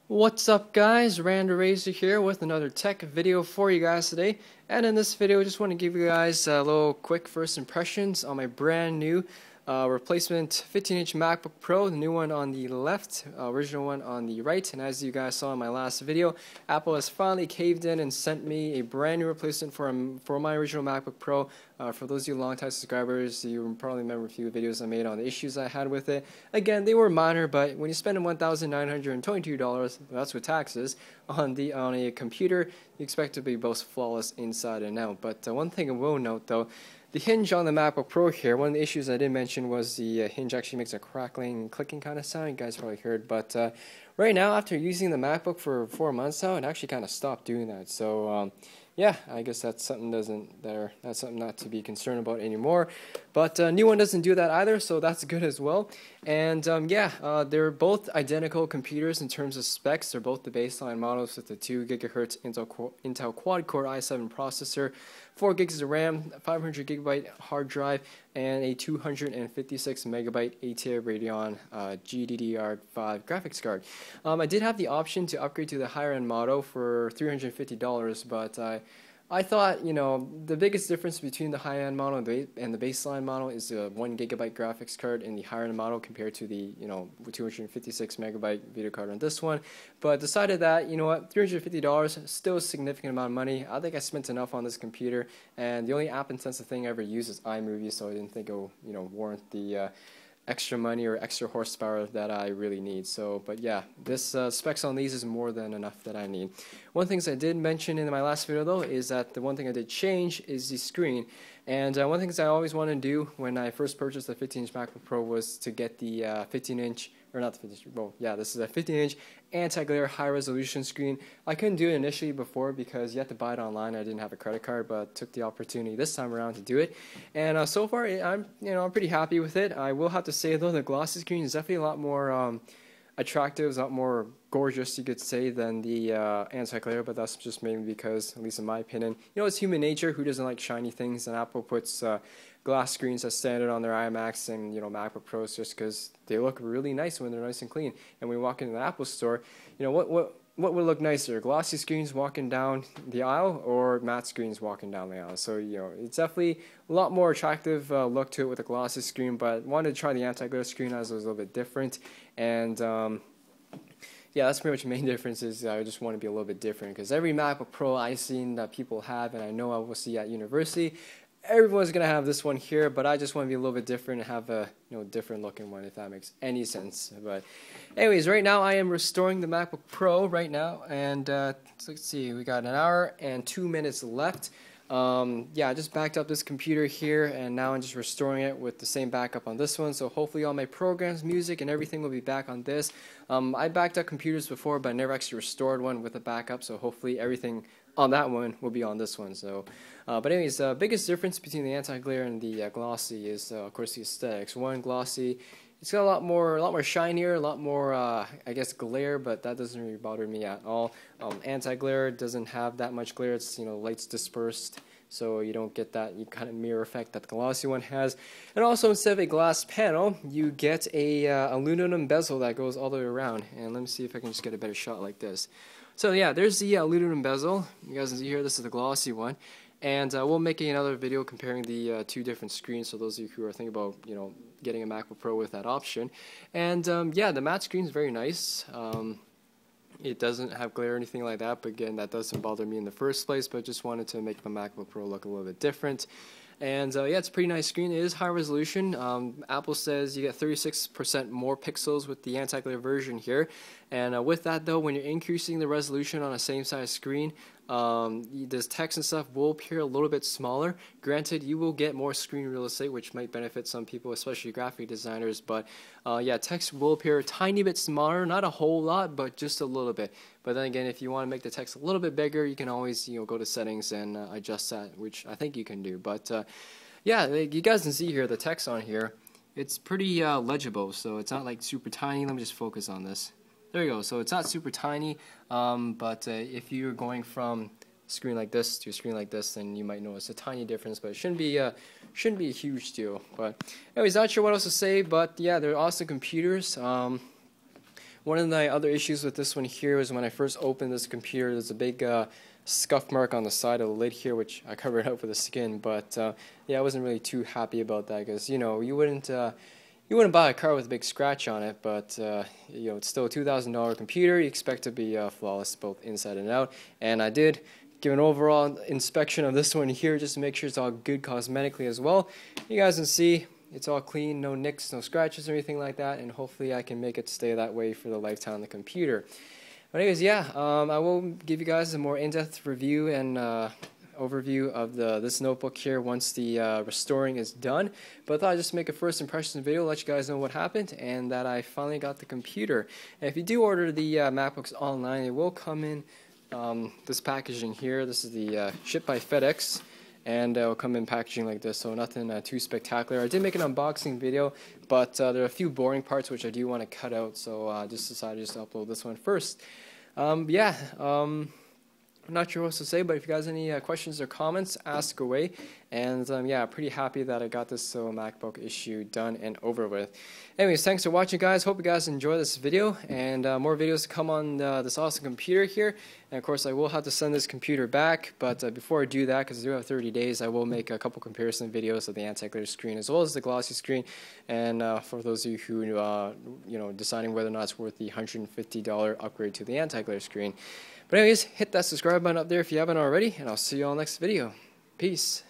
What's up guys, Razor here with another tech video for you guys today. And in this video I just want to give you guys a little quick first impressions on my brand new replacement 15-inch MacBook Pro, the new one on the left, original one on the right. And as you guys saw in my last video, Apple has finally caved in and sent me a brand new replacement for my original MacBook Pro. For those of you longtime subscribers, you probably remember a few videos I made on the issues I had with it. Again, they were minor, but when you spend $1,922, that's with taxes, on a computer, you expect it to be both flawless inside and out. But one thing I will note though, the hinge on the MacBook Pro here, one of the issues I did mention was the hinge actually makes a crackling, clicking kind of sound. You guys probably heard, but right now, after using the MacBook for 4 months now, it actually kind of stopped doing that. So yeah, I guess that's something that's something not to be concerned about anymore. But new one doesn't do that either, so that's good as well. And yeah, they're both identical computers in terms of specs. They're both the baseline models with the 2 GHz Intel quad-core i7 processor, 4 gigs of RAM, 500 gigabyte hard drive, and a 256 megabyte ATI Radeon GDDR5 graphics card. I did have the option to upgrade to the higher end model for $350, but I thought, you know, the biggest difference between the high-end model and the baseline model is the 1 gigabyte graphics card in the higher-end model compared to the, 256 megabyte video card on this one. But decided that, you know what, $350 still a significant amount of money. I think I spent enough on this computer, and the only app-intensive thing I ever use is iMovie, so I didn't think it will, warrant the extra money or extra horsepower that I really need. So, but yeah, this specs on these is more than enough that I need. One of the things I did mention in my last video though is that the one thing I did change is the screen. And one of the things I always wanted to do when I first purchased the 15-inch MacBook Pro was to get the 15-inch, or not the 15-inch, well, yeah, this is a 15-inch anti-glare high-resolution screen. I couldn't do it initially before because you had to buy it online. I didn't have a credit card, but took the opportunity this time around to do it. And so far, I'm pretty happy with it. I will have to say though, the glossy screen is definitely a lot more attractive, a lot more gorgeous, you could say, than the anti-glare, but that's just mainly because, at least in my opinion, it's human nature. Who doesn't like shiny things? And Apple puts glass screens as standard on their iMacs and MacBook Pros just because they look really nice when they're nice and clean. And when we walk into the Apple store, what would look nicer, glossy screens walking down the aisle or matte screens walking down the aisle? So, it's definitely a lot more attractive look to it with a glossy screen, but wanted to try the anti-glare screen as it was a little bit different. And yeah, that's pretty much the main difference is I just want to be a little bit different because every MacBook Pro I've seen that people have, and I know I will see at university, everyone's going to have this one here, but I just want to be a little bit different and have a different looking one, if that makes any sense. But anyways, right now I am restoring the MacBook Pro right now, and let's see, we got 1 hour and 2 minutes left. Yeah, I just backed up this computer here, and now I'm just restoring it with the same backup on this one, so hopefully all my programs, music, and everything will be back on this. I backed up computers before, but I never actually restored one with a backup, so hopefully everything on that one will be on this one. So, but anyways, the biggest difference between the anti-glare and the glossy is, of course, the aesthetics. One, glossy, it's got a lot more shinier, a lot more, I guess, glare, but that doesn't really bother me at all. Anti-glare doesn't have that much glare. It's, light's dispersed, so you don't get that kind of mirror effect that the glossy one has. And also, instead of a glass panel, you get a aluminum bezel that goes all the way around. And let me see if I can just get a better shot like this. So yeah, there's the aluminum bezel. You guys can see here, this is the glossy one. And we'll make another video comparing the two different screens, so those of you who are thinking about, getting a MacBook Pro with that option. And yeah, the matte screen is very nice. It doesn't have glare or anything like that, but again, that doesn't bother me in the first place, but just wanted to make my MacBook Pro look a little bit different. And yeah, it's a pretty nice screen. It is high resolution. Apple says you get 36% more pixels with the anti-glare version here. And with that though, when you're increasing the resolution on a same size screen, this text and stuff will appear a little bit smaller. Granted, you will get more screen real estate, which might benefit some people, especially graphic designers. But yeah, text will appear a tiny bit smaller, not a whole lot, but just a little bit. But then again, if you want to make the text a little bit bigger, you can always go to settings and adjust that, which I think you can do. But yeah, you guys can see here the text on here. It's pretty legible, so it's not like super tiny. Let me just focus on this. There you go. So it's not super tiny, but if you're going from a screen like this to a screen like this, then you might notice a tiny difference, but it shouldn't be a huge deal. But anyways, not sure what else to say, but yeah, they're awesome computers. One of the other issues with this one here was when I first opened this computer, there's a big scuff mark on the side of the lid here, which I covered up with the skin. But yeah, I wasn't really too happy about that because you wouldn't buy a car with a big scratch on it, but it's still a $2,000 computer. You expect to be flawless both inside and out, and I did give an overall inspection of this one here just to make sure it's all good cosmetically as well. You guys can see it's all clean, no nicks, no scratches or anything like that, and hopefully I can make it stay that way for the lifetime of the computer. But anyways, yeah, I will give you guys a more in-depth review and overview of this notebook here once the restoring is done. But I thought I'd just make a first impressions video, let you guys know what happened and that I finally got the computer. And if you do order the MacBooks online, it will come in this packaging here. This is the shipped by FedEx, and it will come in packaging like this, so nothing too spectacular. I did make an unboxing video, but there are a few boring parts which I do want to cut out, so I just decided to upload this one first. I'm not sure what to say, but if you guys have any questions or comments, ask away. And yeah, pretty happy that I got this MacBook issue done and over with. Anyways, thanks for watching, guys. Hope you guys enjoy this video, and more videos to come on this awesome computer here. And of course, I will have to send this computer back, but before I do that, because I do have 30 days, I will make a couple comparison videos of the anti-glare screen as well as the glossy screen. And for those of you who deciding whether or not it's worth the $150 upgrade to the anti-glare screen. But anyways, hit that subscribe button up there if you haven't already, and I'll see you all next video. Peace.